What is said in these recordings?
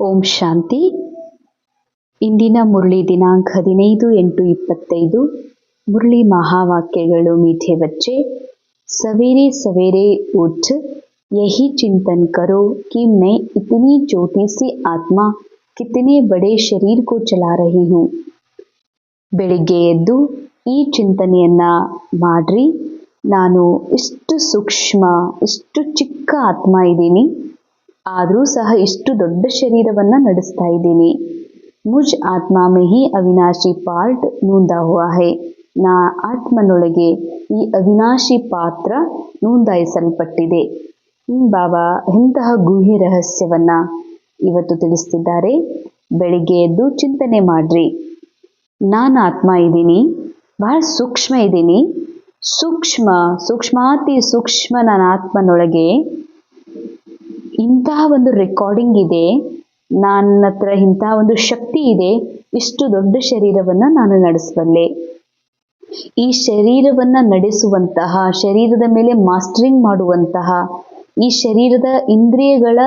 ಓಂ ಶಾಂತಿ. ಇಂದಿನ ಮುರಳಿ ದಿನಾಂಕ 15/8/25. ಮುರಳಿ ಮಹಾವಾಕ್ಯಗಳು. मीठे बच्चे, सवेरे सवेरे उठ यही चिंतन करो कि मैं इतनी छोटी सी आत्मा कितने बड़े शरीर को चला रही हूँ. ಬೆಳಿಗ್ಗೆ ಎದ್ದು ಈ ಚಿಂತನೆಯನ್ನ ಮಾಡ್ರಿ. ನಾನು ಇಷ್ಟು ಸೂಕ್ಷ್ಮ, ಇಷ್ಟು ಚಿಕ್ಕ ಆತ್ಮ ಇದ್ದೀನಿ, ಆದರೂ ಸಹ ಇಷ್ಟು ದೊಡ್ಡ ಶರೀರವನ್ನು ನಡೆಸ್ತಾ ಇದ್ದೀನಿ. ಮುಜ್ ಆತ್ಮ ಮೇ ಹಿ ಅವಿನಾಶಿ ಪಾರ್ಟ್ ನೂಂದಾ ಹುವಾ ಹೈ. ನಾ ಆತ್ಮನೊಳಗೆ ಈ ಅವಿನಾಶಿ ಪಾತ್ರ ನೋಂದಾಯಿಸಲ್ಪಟ್ಟಿದೆ. ಬಾಬಾ ಇಂತಹ ಗುಹ್ಯ ರಹಸ್ಯವನ್ನ ಇವತ್ತು ತಿಳಿಸ್ತಿದ್ದಾರೆ. ಬೆಳಿಗ್ಗೆ ಎದ್ದು ಚಿಂತನೆ ಮಾಡ್ರಿ. ನಾನು ಆತ್ಮ ಇದ್ದೀನಿ, ಬಹಳ ಸೂಕ್ಷ್ಮ ಇದ್ದೀನಿ. ಸೂಕ್ಷ್ಮಾತಿ ಸೂಕ್ಷ್ಮ ನನ್ನ ಆತ್ಮನೊಳಗೆ ಇಂತಹ ಒಂದು ರೆಕಾರ್ಡಿಂಗ್ ಇದೆ. ನನ್ನ ಹತ್ರ ಇಂತಹ ಒಂದು ಶಕ್ತಿ ಇದೆ. ಇಷ್ಟು ದೊಡ್ಡ ಶರೀರವನ್ನು ನಾನು ನಡೆಸಬಲ್ಲೆ. ಈ ಶರೀರವನ್ನು ನಡೆಸುವಂತಹ, ಶರೀರದ ಮೇಲೆ ಮಾಸ್ಟರಿಂಗ್ ಮಾಡುವಂತಹ, ಈ ಶರೀರದ ಇಂದ್ರಿಯಗಳ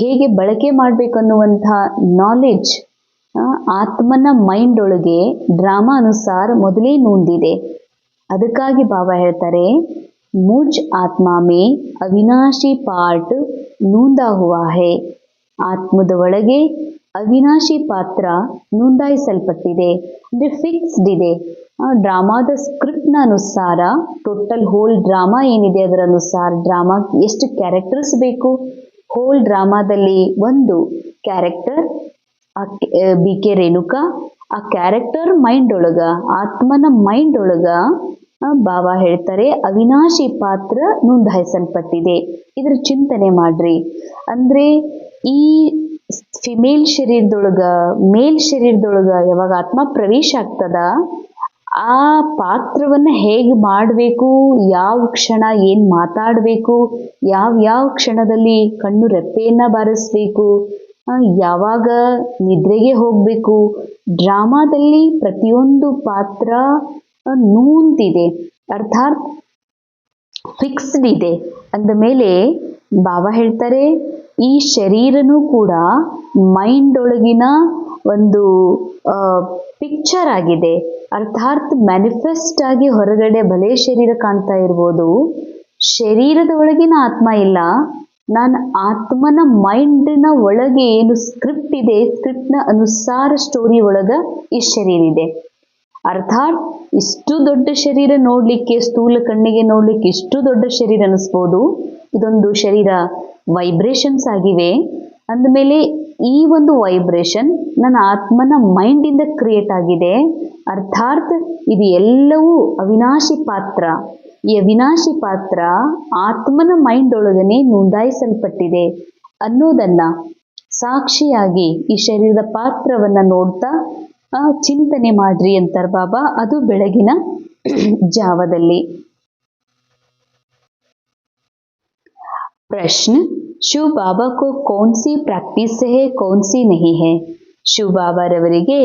ಹೇಗೆ ಬಳಕೆ ಮಾಡಬೇಕನ್ನುವಂತಹ ನಾಲೆಡ್ಜ್ ಆತ್ಮನ ಮೈಂಡ್ ಒಳಗೆ ಡ್ರಾಮಾ ಅನುಸಾರ ಮೊದಲೇ ನೂಂದಿದೆ. ಅದಕ್ಕಾಗಿ ಬಾಬಾ ಹೇಳ್ತಾರೆ, ಮುಜ್ ಆತ್ಮ ಮೇ ಅವಿನಾಶಿ ಪಾರ್ಟ್ ನೂಂದಾ ಹುವಾ ಹೈ. ಆತ್ಮದ ಒಳಗೆ ಅವಿನಾಶಿ ಪಾತ್ರ ನೋಂದಾಯಿಸಲ್ಪಟ್ಟಿದೆ, ಅಂದರೆ ಫಿಕ್ಸ್ಡ್ ಇದೆ. ಡ್ರಾಮಾದ ಸ್ಕ್ರಿಪ್ಟ್ನ ಅನುಸಾರ, ಟೋಟಲ್ ಹೋಲ್ ಡ್ರಾಮಾ ಏನಿದೆ ಅದರ ಅನುಸಾರ ಡ್ರಾಮಾ ಎಷ್ಟು ಕ್ಯಾರೆಕ್ಟರ್ಸ್ ಬೇಕು, ಹೋಲ್ ಡ್ರಾಮಾದಲ್ಲಿ ಒಂದು ಕ್ಯಾರೆಕ್ಟರ್ ಬಿ ಕೆ ರೇಣುಕಾ. ಆ ಕ್ಯಾರೆಕ್ಟರ್ ಮೈಂಡ್ ಒಳಗ, ಆತ್ಮನ ಮೈಂಡ್ ಒಳಗ ಬಾಬಾ ಹೇಳ್ತಾರೆ ಅವಿನಾಶಿ ಪಾತ್ರ ನೋಂದಾಯಿಸಲ್ಪಟ್ಟಿದೆ. ಇದರ ಚಿಂತನೆ ಮಾಡ್ರಿ. ಅಂದ್ರೆ ಈ ಫಿಮೇಲ್ ಶರೀರದೊಳಗ, ಮೇಲ್ ಶರೀರದೊಳಗ ಯಾವಾಗ ಆತ್ಮ ಪ್ರವೇಶ ಆಗ್ತದ, ಆ ಪಾತ್ರವನ್ನು ಹೇಗೆ ಮಾಡಬೇಕು, ಯಾವ ಕ್ಷಣ ಏನು ಮಾತಾಡಬೇಕು, ಯಾವ ಕ್ಷಣದಲ್ಲಿ ಕಣ್ಣು ರೆಪ್ಪೆಯನ್ನು ಬಾರಿಸ್ಬೇಕು, ಯಾವಾಗ ನಿದ್ರೆಗೆ ಹೋಗಬೇಕು, ಡ್ರಾಮಾದಲ್ಲಿ ಪ್ರತಿಯೊಂದು ಪಾತ್ರ ನೂಂದಿದೆ, ಅರ್ಥಾತ್ ಫಿಕ್ಸ್ಡ್ ಇದೆ. ಅಂದ ಮೇಲೆ ಬಾಬಾ ಹೇಳ್ತಾರೆ ಈ ಶರೀರನೂ ಕೂಡ ಮೈಂಡ್ ಒಳಗಿನ ಒಂದು ಪಿಕ್ಚರ್ ಆಗಿದೆ. ಅರ್ಥಾತ್ ಮ್ಯಾನಿಫೆಸ್ಟ್ ಆಗಿ ಹೊರಗಡೆ ಭಲೆ ಶರೀರ ಕಾಣ್ತಾ ಇರ್ಬೋದು, ಶರೀರದ ಒಳಗಿನ ಆತ್ಮ ಇಲ್ಲ. ನಾನು ಆತ್ಮನ ಮೈಂಡಿನ ಒಳಗೆ ಏನು ಸ್ಕ್ರಿಪ್ಟ್ ಇದೆ, ಸ್ಕ್ರಿಪ್ಟ್ನ ಅನುಸಾರ ಸ್ಟೋರಿ ಒಳಗ ಈ ಶರೀರ ಇದೆ. ಅರ್ಥಾತ್ ಇಷ್ಟು ದೊಡ್ಡ ಶರೀರ ನೋಡ್ಲಿಕ್ಕೆ, ಸ್ಥೂಲ ಕಣ್ಣಿಗೆ ನೋಡ್ಲಿಕ್ಕೆ ಇಷ್ಟು ದೊಡ್ಡ ಶರೀರ ಅನಿಸ್ಬೋದು. ಇದೊಂದು ಶರೀರ ವೈಬ್ರೇಷನ್ಸ್ ಆಗಿವೆ. ಅಂದಮೇಲೆ ಈ ಒಂದು ವೈಬ್ರೇಷನ್ ನನ್ನ ಆತ್ಮನ ಮೈಂಡಿಂದ ಕ್ರಿಯೇಟ್ ಆಗಿದೆ. ಅರ್ಥಾತ್ ಇದು ಎಲ್ಲವೂ ಅವಿನಾಶಿ ಪಾತ್ರ. ಈ ಅವಿನಾಶಿ ಪಾತ್ರ ಆತ್ಮನ ಮೈಂಡ್ ಒಳಗನೆ ನೋಂದಾಯಿಸಲ್ಪಟ್ಟಿದೆ ಅನ್ನೋದನ್ನ ಸಾಕ್ಷಿಯಾಗಿ ಈ ಶರೀರದ ಪಾತ್ರವನ್ನ ನೋಡ್ತಾ ಚಿಂತನೆ ಮಾಡ್ರಿ ಅಂತಾರೆ ಬಾಬಾ. ಅದು ಬೆಳಗಿನ ಜಾವದಲ್ಲಿ. प्रश्न, शिव बाबा को कौन सी प्रैक्टिस है, कौन सी नहीं है? ಶಿವ ಬಾಬಾರವರಿಗೆ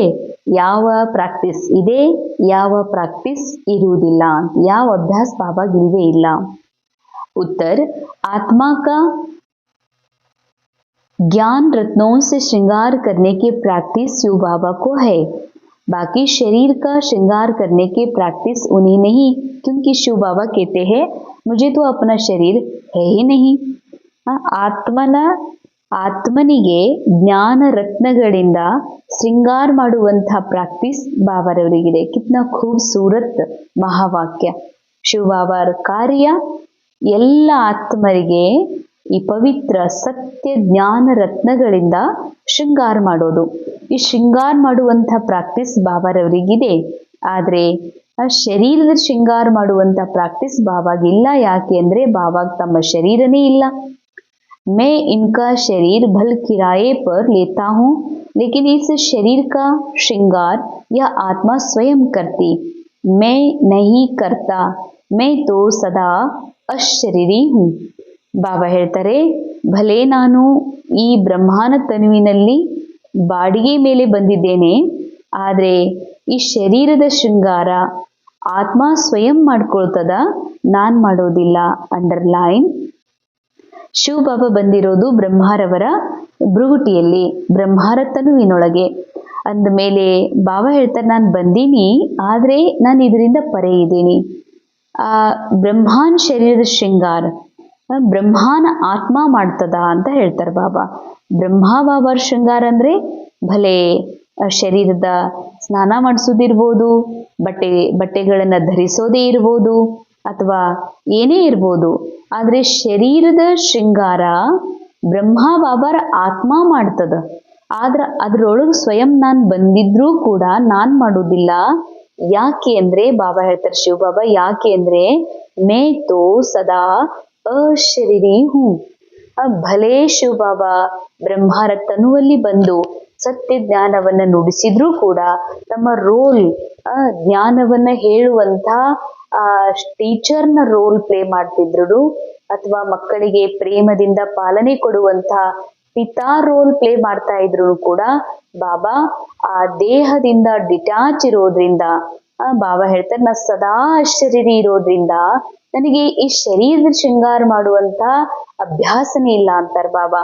ಯಾವ ಪ್ರಾಕ್ಟೀಸ್ ಇದೆ, ಯಾವ ಪ್ರಾಕ್ಟೀಸ್ ಇರುವುದಿಲ್ಲ, ಯಾವ ಅಭ್ಯಾಸ ಬಾಬಾಗಿಲ್ವೇ ಇಲ್ಲ. ಉತ್ತರ, आत्मा का ज्ञान रत्नों से श्रृंगार करने की प्रैक्टिस शिव बाबा को है. बाकी शरीर का श्रृंगार करने की प्रैक्टिस उन्हें नहीं, क्योंकि शिव बाबा कहते हैं मुझे तो अपना शरीर है ही नहीं. ಆತ್ಮನಿಗೆ ಜ್ಞಾನ ರತ್ನಗಳಿಂದ ಶೃಂಗಾರ ಮಾಡುವಂತಹ ಪ್ರಾಕ್ಟೀಸ್ ಬಾಬಾರವರಿಗಿದೆ. ಕಿತ್ನಾ ಖೂಬ್ಸೂರತ್ ಮಹಾವಾಕ್ಯ. ಶಿವ ಬಾಬಾರ ಕಾರ್ಯ ಎಲ್ಲ ಆತ್ಮರಿಗೆ ಈ ಪವಿತ್ರ ಸತ್ಯ ಜ್ಞಾನ ರತ್ನಗಳಿಂದ ಶೃಂಗಾರ ಮಾಡೋದು. ಈ ಶೃಂಗಾರ ಮಾಡುವಂಥ ಪ್ರಾಕ್ಟೀಸ್ ಬಾಬಾರವರಿಗಿದೆ. ಆದರೆ ಶರೀರದ ಶೃಂಗಾರ ಮಾಡುವಂಥ ಪ್ರಾಕ್ಟೀಸ್ ಬಾಬಾಗಿಲ್ಲ. ಯಾಕೆ ಅಂದರೆ ಬಾಬಾಗ ತಮ್ಮ ಶರೀರನೇ ಇಲ್ಲ. मैं इनका शरीर भल किराए पर लेता हूँ, लेकिन इस शरीर का श्रृंगार यह आत्मा स्वयं करती, मैं नहीं करता, मैं तो सदा ಅಶರೀರಿ ಹೂँ. ಬಾಬಾ ಹೇಳ್ತಾರೆ, ಭಲೆ ನಾನು ಈ ಬ್ರಹ್ಮಾನ ತನುವಿನಲ್ಲಿ ಬಾಡಿಗೆ ಮೇಲೆ ಬಂದಿದ್ದೇನೆ, ಆದರೆ ಈ ಶರೀರದ ಶೃಂಗಾರ ಆತ್ಮ ಸ್ವಯಂ ಮಾಡ್ಕೊಳ್ತದ, ನಾನು ಮಾಡೋದಿಲ್ಲ. ಅಂಡರ್ಲೈನ್, ಶಿವಬಾಬಾ ಬಂದಿರೋದು ಬ್ರಹ್ಮಾರವರ ಭೃಗುಟಿಯಲ್ಲಿ, ಬ್ರಹ್ಮಾರ ತನುವಿನೊಳಗೆ. ಅಂದಮೇಲೆ ಬಾಬಾ ಹೇಳ್ತಾರೆ, ನಾನು ಬಂದೀನಿ, ಆದರೆ ನಾನು ಇದರಿಂದ ಪರೆ ಇದ್ದೀನಿ. ಬ್ರಹ್ಮಾನ್ ಶರೀರದ ಶೃಂಗಾರ ಬ್ರಹ್ಮಾನ ಆತ್ಮ ಮಾಡ್ತದ ಅಂತ ಹೇಳ್ತಾರೆ ಬಾಬಾ. ಬಾಬಾರ ಶೃಂಗಾರ ಅಂದ್ರೆ ಭಲೆ ಶರೀರದ ಸ್ನಾನ ಮಾಡಿಸೋದಿರ್ಬೋದು, ಬಟ್ಟೆಗಳನ್ನು ಧರಿಸೋದೇ ಇರ್ಬೋದು, ಅಥವಾ ಏನೇ ಇರ್ಬೋದು. ಆದರೆ ಶರೀರದ ಶೃಂಗಾರ ಬಾಬಾರ ಆತ್ಮ ಮಾಡ್ತದ. ಆದ್ರೆ ಅದರೊಳಗೆ ಸ್ವಯಂ ನಾನು ಬಂದಿದ್ರೂ ಕೂಡ ನಾನು ಮಾಡೋದಿಲ್ಲ. ಯಾಕೆ ಅಂದ್ರೆ ಬಾಬಾ ಹೇಳ್ತಾರೆ, ಶಿವಬಾಬಾ, ಯಾಕೆ ಅಂದ್ರೆ ಮೇ ತೋ ಸದಾ ಅಶರೀರಿ ಹೂ. ಭಲೇ ಶಿವಬಾಬಾ ಬ್ರಹ್ಮಾರ ತನುವಲ್ಲಿ ಬಂದು ಸತ್ಯ ಜ್ಞಾನವನ್ನ ನುಡಿಸಿದ್ರೂ ಕೂಡ ತಮ್ಮ ರೋಲ್, ಜ್ಞಾನವನ್ನ ಹೇಳುವಂತ ಟೀಚರ್ನ ರೋಲ್ ಪ್ಲೇ ಮಾಡ್ತಿದ್ರು, ಅಥವಾ ಮಕ್ಕಳಿಗೆ ಪ್ರೇಮದಿಂದ ಪಾಲನೆ ಕೊಡುವಂತ ಪಿತಾ ರೋಲ್ ಪ್ಲೇ ಮಾಡ್ತಾ ಇದ್ರು ಕೂಡ ಬಾಬಾ ಆ ದೇಹದಿಂದ ಡಿಟ್ಯಾಚ್ ಇರೋದ್ರಿಂದ, ಬಾಬಾ ಹೇಳ್ತಾರೆ, ನಾ ಸದಾ ಶರೀರಿ ಇರೋದ್ರಿಂದ ನನಗೆ ಈ ಶರೀರದ ಶೃಂಗಾರ ಮಾಡುವಂತ ಅಭ್ಯಾಸನೇ ಇಲ್ಲ ಅಂತಾರೆ ಬಾಬಾ.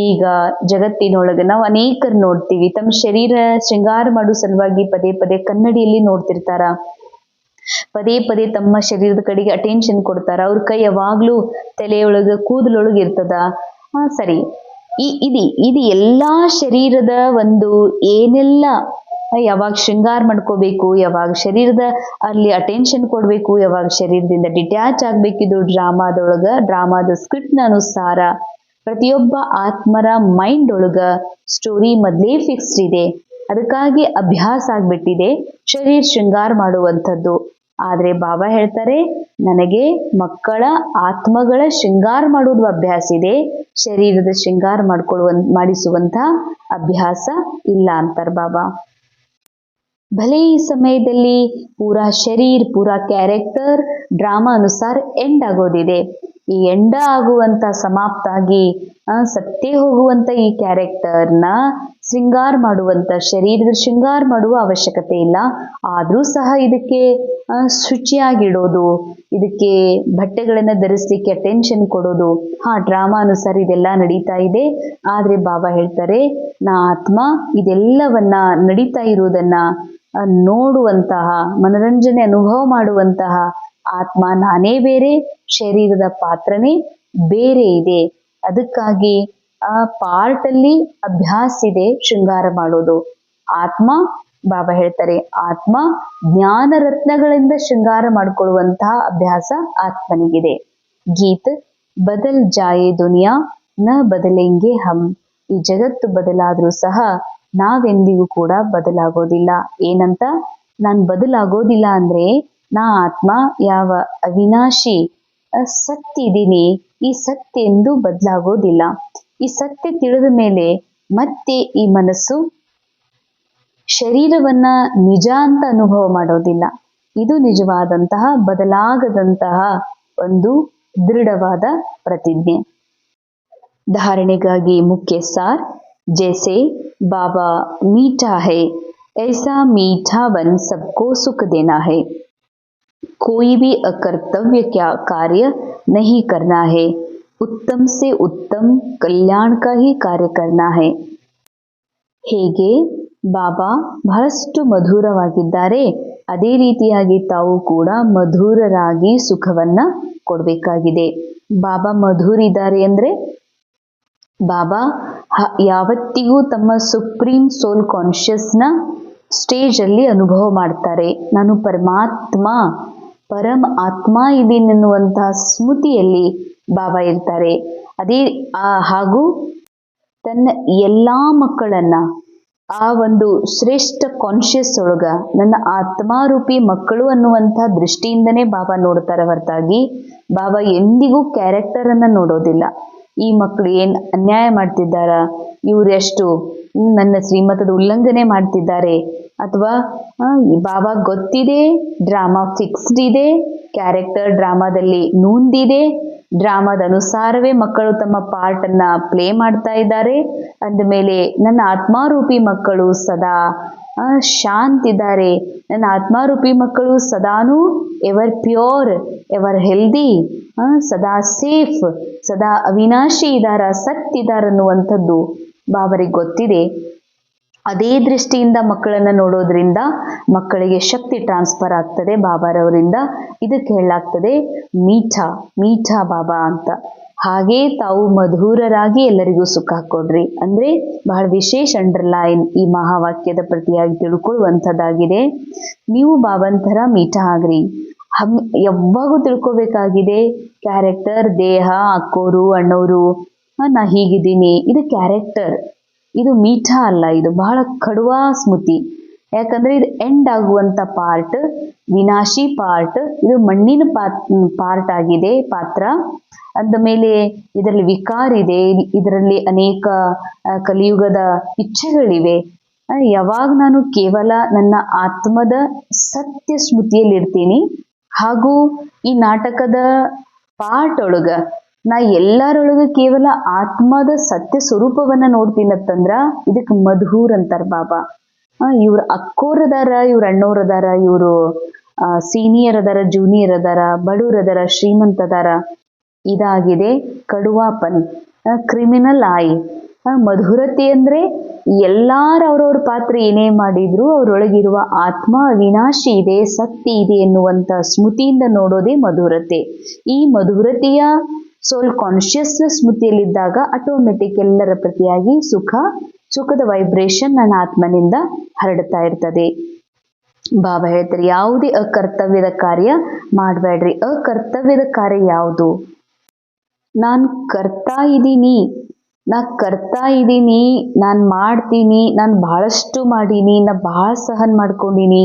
ಈಗ ಜಗತ್ತಿನೊಳಗೆ ನಾವು ಅನೇಕರು ನೋಡ್ತೀವಿ, ತಮ್ಮ ಶರೀರ ಶೃಂಗಾರ ಮಾಡೋ ಸಲುವಾಗಿ ಪದೇ ಪದೇ ಕನ್ನಡಿಯಲ್ಲಿ ನೋಡ್ತಿರ್ತಾರ, ಪದೇ ಪದೇ ತಮ್ಮ ಶರೀರದ ಕಡೆಗೆ ಅಟೆನ್ಷನ್ ಕೊಡ್ತಾರ. ಅವ್ರ ಕೈ ಯಾವಾಗ್ಲೂ ತಲೆಯೊಳಗ ಕೂದಲೊಳಗೆ ಇರ್ತದ. ಸರಿ, ಇದು ಎಲ್ಲಾ ಶರೀರದ ಒಂದು ಏನೆಲ್ಲ ಯಾವಾಗ ಶೃಂಗಾರ ಮಾಡ್ಕೋಬೇಕು, ಯಾವಾಗ ಶರೀರದ ಅಲ್ಲಿ ಅಟೆನ್ಷನ್ ಕೊಡ್ಬೇಕು, ಯಾವಾಗ ಶರೀರದಿಂದ ಡಿಟ್ಯಾಚ್ ಆಗ್ಬೇಕಿದು ಡ್ರಾಮಾದ ಸ್ಕ್ರಿಪ್ಟ್ನ ಅನುಸಾರ ಪ್ರತಿಯೊಬ್ಬ ಆತ್ಮರ ಮೈಂಡ್ ಒಳಗ ಸ್ಟೋರಿ ಮೊದಲೇ ಫಿಕ್ಸ್ಡ್ ಇದೆ. ಅದಕ್ಕಾಗಿ ಅಭ್ಯಾಸ ಆಗ್ಬಿಟ್ಟಿದೆ ಶರೀರ ಶೃಂಗಾರ ಮಾಡುವಂಥದ್ದು. ಆದ್ರೆ ಬಾಬಾ ಹೇಳ್ತಾರೆ, ನನಗೆ ಮಕ್ಕಳ ಆತ್ಮಗಳ ಶೃಂಗಾರ ಮಾಡೋದು ಅಭ್ಯಾಸ ಇದೆ, ಶರೀರದ ಶೃಂಗಾರ ಮಾಡಿಸುವಂತ ಅಭ್ಯಾಸ ಇಲ್ಲ ಅಂತಾರೆ ಬಾಬಾ. ಭಲೆ ಈ ಸಮಯದಲ್ಲಿ ಪೂರಾ ಶರೀರ, ಪೂರಾ ಕ್ಯಾರೆಕ್ಟರ್ ಡ್ರಾಮಾ ಅನುಸಾರ ಎಂಡ್ ಆಗೋದಿದೆ. ಈ ಎಂಡ ಆಗುವಂತ ಸಮಾಪ್ತ ಆಗಿ ಸತ್ತೇ ಹೋಗುವಂತ ಈ ಕ್ಯಾರೆಕ್ಟರ್ನ ಶೃಂಗಾರ ಮಾಡುವಂತ, ಶರೀರದ ಶೃಂಗಾರ ಮಾಡುವ ಅವಶ್ಯಕತೆ ಇಲ್ಲ. ಆದ್ರೂ ಸಹ ಇದಕ್ಕೆ ಶುಚಿಯಾಗಿಡೋದು, ಇದಕ್ಕೆ ಬಟ್ಟೆಗಳನ್ನ ಧರಿಸ್ಲಿಕ್ಕೆ ಅಟೆನ್ಷನ್ ಕೊಡೋದು, ಡ್ರಾಮಾ ಅನುಸಾರ ಇದೆಲ್ಲ ನಡೀತಾ ಇದೆ. ಆದ್ರೆ ಬಾಬಾ ಹೇಳ್ತಾರೆ, ನಾ ಆತ್ಮ ಇದೆಲ್ಲವನ್ನ ನಡೀತಾ ಇರುವುದನ್ನ ನೋಡುವಂತಹ, ಮನರಂಜನೆ ಅನುಭವ ಮಾಡುವಂತಹ ಆತ್ಮ ನಾನೇ ಬೇರೆ, ಶರೀರದ ಪಾತ್ರನೇ ಬೇರೆ ಇದೆ. ಅದಕ್ಕಾಗಿ ಆ ಪಾರ್ಟ್ ಅಲ್ಲಿ ಅಭ್ಯಾಸ ಇದೆ ಶೃಂಗಾರ ಮಾಡೋದು. ಆತ್ಮ, ಬಾಬಾ ಹೇಳ್ತಾರೆ, ಆತ್ಮ ಜ್ಞಾನ ರತ್ನಗಳಿಂದ ಶೃಂಗಾರ ಮಾಡಿಕೊಳ್ಳುವಂತಹ ಅಭ್ಯಾಸ ಆತ್ಮನಿಗಿದೆ. ಗೀತ್ ಬದಲ್ ಜಾಯೆ ದುನಿಯಾ ನ ಬದಲೆಂಗೆ ಹಮ್. ಈ ಜಗತ್ತು ಬದಲಾದ್ರೂ ಸಹ ನಾವೆಂದಿಗೂ ಕೂಡ ಬದಲಾಗೋದಿಲ್ಲ. ಏನಂತ? ನಾನು ಬದಲಾಗೋದಿಲ್ಲ ಅಂದ್ರೆ ನಾ ಆತ್ಮ ಯಾವ ಅವಿನಾಶಿ ಸತ್ಯ ಇದ್ದೀನಿ, ಈ ಸತ್ಯ ಎಂದೂ ಬದಲಾಗೋದಿಲ್ಲ. ಈ ಸತ್ಯ ತಿಳಿದ ಮೇಲೆ ಮತ್ತೆ ಈ ಮನಸ್ಸು ಶರೀರವನ್ನ ನಿಜ ಅಂತ ಅನುಭವ ಮಾಡೋದಿಲ್ಲ. ಇದು ನಿಜವಾದಂತಹ ಬದಲಾಗದಂತಹ ಒಂದು ದೃಢವಾದ ಪ್ರತಿಜ್ಞೆ. धारणेಗಾಗಿ मुख्य सार, जैसे बाबा मीठा है ऐसा मीठा बन सबको सुख देना है, कोई भी अकर्तव्य क्या कार्य नहीं करना है, उत्तम से उत्तम कल्याण का ही कार्य करना है. ಹೇಗೆ ಬಾಬಾ ಬಹಳಷ್ಟು ಮಧುರವಾಗಿದ್ದಾರೆ, ಅದೇ ರೀತಿಯಾಗಿ ತಾವು ಕೂಡ ಮಧುರರಾಗಿ ಸುಖವನ್ನ ಕೊಡಬೇಕಾಗಿದೆ. ಬಾಬಾ ಮಧುರಿದ್ದಾರೆ ಅಂದ್ರೆ ಬಾಬಾ ಯಾವತ್ತಿಗೂ ತಮ್ಮ ಸುಪ್ರೀಂ ಸೋಲ್ ಕಾನ್ಶಿಯಸ್ನ ಸ್ಟೇಜ್ ಅಲ್ಲಿ ಅನುಭವ ಮಾಡ್ತಾರೆ. ನಾನು ಪರಮಾತ್ಮ, ಪರಮ ಆತ್ಮ ಇದ್ದೀನಿ ಎನ್ನುವಂತಹ ಸ್ಮೃತಿಯಲ್ಲಿ ಬಾಬಾ ಇರ್ತಾರೆ. ಅದೇ ಹಾಗೂ ತನ್ನ ಎಲ್ಲಾ ಮಕ್ಕಳನ್ನ ಆ ಒಂದು ಶ್ರೇಷ್ಠ ಕಾನ್ಶಿಯಸ್ ಒಳಗ ನನ್ನ ಆತ್ಮಾರೂಪಿ ಮಕ್ಕಳು ಅನ್ನುವಂಥ ದೃಷ್ಟಿಯಿಂದನೇ ಬಾಬಾ ನೋಡ್ತಾರೆ ಹೊರತಾಗಿ ಬಾಬಾ ಎಂದಿಗೂ ಕ್ಯಾರೆಕ್ಟರ್ ಅನ್ನ ನೋಡೋದಿಲ್ಲ. ಈ ಮಕ್ಕಳು ಏನ್ ಅನ್ಯಾಯ ಮಾಡ್ತಿದ್ದಾರ, ಇವರೆಷ್ಟು ನನ್ನ ಶ್ರೀಮತದ ಉಲ್ಲಂಘನೆ ಮಾಡ್ತಿದ್ದಾರೆ, ಅಥವಾ ಬಾಬಾ ಗೊತ್ತಿದೆ ಡ್ರಾಮಾ ಫಿಕ್ಸ್ಡ್ ಇದೆ, ಕ್ಯಾರೆಕ್ಟರ್ ಡ್ರಾಮಾದಲ್ಲಿ ನೂಂದಿದೆ, ಡ್ರಾಮಾದ ಅನುಸಾರವೇ ಮಕ್ಕಳು ತಮ್ಮ ಪಾರ್ಟನ್ನು ಪ್ಲೇ ಮಾಡ್ತಾ ಇದ್ದಾರೆ ಅಂದಮೇಲೆ ನನ್ನ ಆತ್ಮಾರೂಪಿ ಮಕ್ಕಳು ಸದಾ ಶಾಂತಿದ್ದಾರೆ, ನನ್ನ ಆತ್ಮಾರೂಪಿ ಮಕ್ಕಳು ಸದಾನೂ ಎವರ್ ಪ್ಯೂರ್, ಎವರ್ ಹೆಲ್ದಿ, ಸದಾ ಸೇಫ್, ಸದಾ ಅವಿನಾಶಿ ಇದ್ದಾರ, ಸತ್ಯ ಇದ್ದಾರೆ ಅನ್ನುವಂಥದ್ದು ಬಾಬರಿಗೆ ಗೊತ್ತಿದೆ. ಅದೇ ದೃಷ್ಟಿಯಿಂದ ಮಕ್ಕಳನ್ನು ನೋಡೋದ್ರಿಂದ ಮಕ್ಕಳಿಗೆ ಶಕ್ತಿ ಟ್ರಾನ್ಸ್ಫರ್ ಆಗ್ತದೆ ಬಾಬಾರವರಿಂದ. ಇದಕ್ಕೆ ಹೇಳಲಾಗ್ತದೆ ಮೀಠಾ ಮೀಠಾ ಬಾಬಾ ಅಂತ. ಹಾಗೇ ತಾವು ಮಧುರರಾಗಿ ಎಲ್ಲರಿಗೂ ಸುಖ ಕೊಡ್ರಿ ಅಂದರೆ ಬಹಳ ವಿಶೇಷ ಅಂಡರ್ಲೈನ್ ಈ ಮಹಾವಾಕ್ಯದ ಪ್ರತಿಯಾಗಿ ತಿಳ್ಕೊಳ್ಳುವಂಥದ್ದಾಗಿದೆ. ನೀವು ಬಾಬಂತರ ಮೀಠಾ ಆಗ್ರಿ. ಯಾವಾಗೂ ತಿಳ್ಕೊಬೇಕಾಗಿದೆ ಕ್ಯಾರೆಕ್ಟರ್, ದೇಹ, ಅಕ್ಕೋರು ಅಣ್ಣವರು, ನಾ ಹೀಗಿದ್ದೀನಿ, ಇದು ಕ್ಯಾರೆಕ್ಟರ್, ಇದು ಮೀಠಾ ಅಲ್ಲ, ಇದು ಬಹಳ ಕಡುವ ಸ್ಮೃತಿ. ಯಾಕಂದ್ರೆ ಇದು ಎಂಡ್ ಆಗುವಂತ ಪಾರ್ಟ್, ವಿನಾಶಿ ಪಾರ್ಟ್, ಇದು ಮಣ್ಣಿನ ಪಾರ್ಟ್ ಆಗಿದೆ ಪಾತ್ರ. ಅಂದ ಮೇಲೆ ಇದರಲ್ಲಿ ವಿಕಾರ ಇದೆ, ಇದರಲ್ಲಿ ಅನೇಕ ಕಲಿಯುಗದ ಇಚ್ಛೆಗಳಿವೆ. ಯಾವಾಗ ನಾನು ಕೇವಲ ನನ್ನ ಆತ್ಮದ ಸತ್ಯ ಸ್ಮೃತಿಯಲ್ಲಿ ಇರ್ತೀನಿ, ಹಾಗೂ ಈ ನಾಟಕದ ಪಾರ್ಟ್ ಒಳಗ ನಾ ಎಲ್ಲರೊಳಗ ಕೇವಲ ಆತ್ಮದ ಸತ್ಯ ಸ್ವರೂಪವನ್ನ ನೋಡ್ತೀನತ್ತಂದ್ರ ಇದಕ್ಕೆ ಮಧುರ್ ಅಂತಾರ ಬಾಬಾ. ಇವ್ರ ಅಕ್ಕೋರ್ ಅದಾರ, ಇವ್ರ ಅಣ್ಣೋರ್ ಅದಾರ, ಇವರು ಸೀನಿಯರ್ ಅದಾರ, ಜೂನಿಯರ್ ಅದಾರ, ಬಡವ್ರ ಅದಾರ, ಶ್ರೀಮಂತ ಅದಾರ. ಇದಾಗಿದೆ ಕಡುವಾಪನ್, ಕ್ರಿಮಿನಲ್ ಆಯಿ. ಮಧುರತೆ ಅಂದ್ರೆ ಎಲ್ಲಾರು ಅವ್ರವ್ರ ಪಾತ್ರ ಏನೇ ಮಾಡಿದ್ರು ಅವರೊಳಗಿರುವ ಆತ್ಮ ಅವಿನಾಶಿ ಇದೆ, ಸತ್ಯ ಇದೆ ಎನ್ನುವಂತ ಸ್ಮೃತಿಯಿಂದ ನೋಡೋದೇ ಮಧುರತೆ. ಈ ಮಧುರತೆಯ ಸೋಲ್ ಕಾನ್ಶಿಯಸ್ನೆಸ್ ಸ್ಮೃತಿಯಲ್ಲಿದ್ದಾಗ ಆಟೋಮೆಟಿಕ್ ಎಲ್ಲರ ಪ್ರತಿಯಾಗಿ ಸುಖದ ವೈಬ್ರೇಷನ್ ನನ್ನ ಆತ್ಮನಿಂದ ಹರಡ್ತಾ ಇರ್ತದೆ. ಬಾಬಾ ಹೇಳ್ತಾರೆ ಯಾವುದೇ ಅಕರ್ತವ್ಯದ ಕಾರ್ಯ ಮಾಡಬೇಡ್ರಿ. ಅಕರ್ತವ್ಯದ ಕಾರ್ಯ ಯಾವುದು? ನಾನು ಕರ್ತಾ ಇದ್ದೀನಿ, ನಾನು ಮಾಡ್ತೀನಿ, ನಾನು ಬಹಳಷ್ಟು ಮಾಡೀನಿ, ನಾ ಬಹಳ ಸಹನ್ ಮಾಡ್ಕೊಂಡೀನಿ,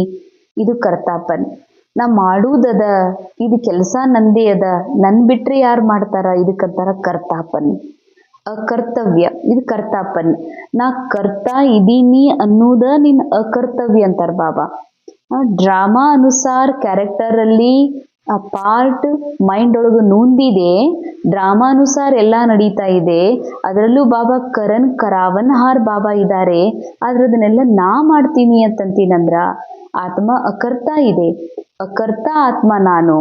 ಇದು ಕರ್ತಾಪನ್. ನಾ ಮಾಡುವುದದ, ಇದು ಕೆಲಸ ನಂದೇ ಅದ, ನನ್ ಬಿಟ್ರೆ ಯಾರು ಮಾಡ್ತಾರ, ಇದಕ್ಕಂತಾರ ಕರ್ತಾಪನ್. ಅಕರ್ತವ್ಯ ಇದು ಕರ್ತಾಪನ್. ನಾ ಕರ್ತಾ ಇದ್ದೀನಿ ಅನ್ನೋದ ನಿನ್ ಅಕರ್ತವ್ಯ ಅಂತಾರ ಬಾಬಾ. ಡ್ರಾಮಾ ಅನುಸಾರ ಕ್ಯಾರೆಕ್ಟರ್ ಅಲ್ಲಿ ಆ ಪಾರ್ಟ್ ಮೈಂಡ್ ಒಳಗೆ ನೂಂದಿದೆ, ಡ್ರಾಮಾನುಸಾರ ಎಲ್ಲ ನಡೀತಾ ಇದೆ. ಅದರಲ್ಲೂ ಬಾಬಾ ಕರಣ್ ಕರಾವನ್ ಹಾರ್ ಬಾಬಾ ಇದ್ದಾರೆ. ಆದ್ರೆ ಅದನ್ನೆಲ್ಲ ನಾ ಮಾಡ್ತೀನಿ ಅಂತಂತೀನಂದ್ರ ಆತ್ಮ ಅಕರ್ತ ಇದೆ. ಅಕರ್ತ ಆತ್ಮ ನಾನು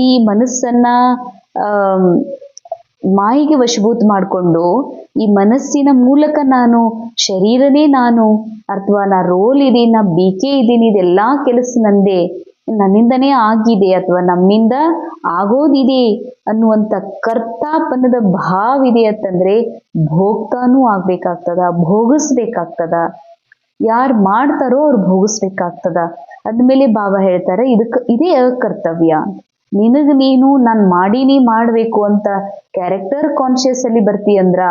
ಈ ಮನಸ್ಸನ್ನ ಮಾಯಿಗೆ ವಶಭೂತ ಮಾಡಿಕೊಂಡು ಈ ಮನಸ್ಸಿನ ಮೂಲಕ ನಾನು ಶರೀರನೇ ನಾನು, ಅಥವಾ ನಾ ರೋಲ್ ಇದೀನಿ, ನಾ ಬೀಕೆ ಇದ್ದೀನಿ, ಇದೆಲ್ಲ ಕೆಲಸ ನಂದೇ, ನನ್ನಿಂದನೇ ಆಗಿದೆ ಅಥವಾ ನಮ್ಮಿಂದ ಆಗೋದಿದೆ ಅನ್ನುವಂಥ ಕರ್ತಾಪನದ ಭಾವ ಇದೆ ಅಂತಂದ್ರೆ ಭೋಗ್ತಾನೂ ಆಗ್ಬೇಕಾಗ್ತದ, ಭೋಗಿಸ್ಬೇಕಾಗ್ತದ. ಯಾರು ಮಾಡ್ತಾರೋ ಅವ್ರು ಭೋಗಿಸ್ಬೇಕಾಗ್ತದ. ಅಂದಮೇಲೆ ಬಾಬಾ ಹೇಳ್ತಾರೆ ಇದೇ ಅಕರ್ತವ್ಯ. ನಿನಗೆ ನೀನು ನಾನು ಮಾಡೀನಿ ಮಾಡಬೇಕು ಅಂತ ಕ್ಯಾರೆಕ್ಟರ್ ಕಾನ್ಶಿಯಸ್ ಅಲ್ಲಿ ಬರ್ತೀಯಂದ್ರ,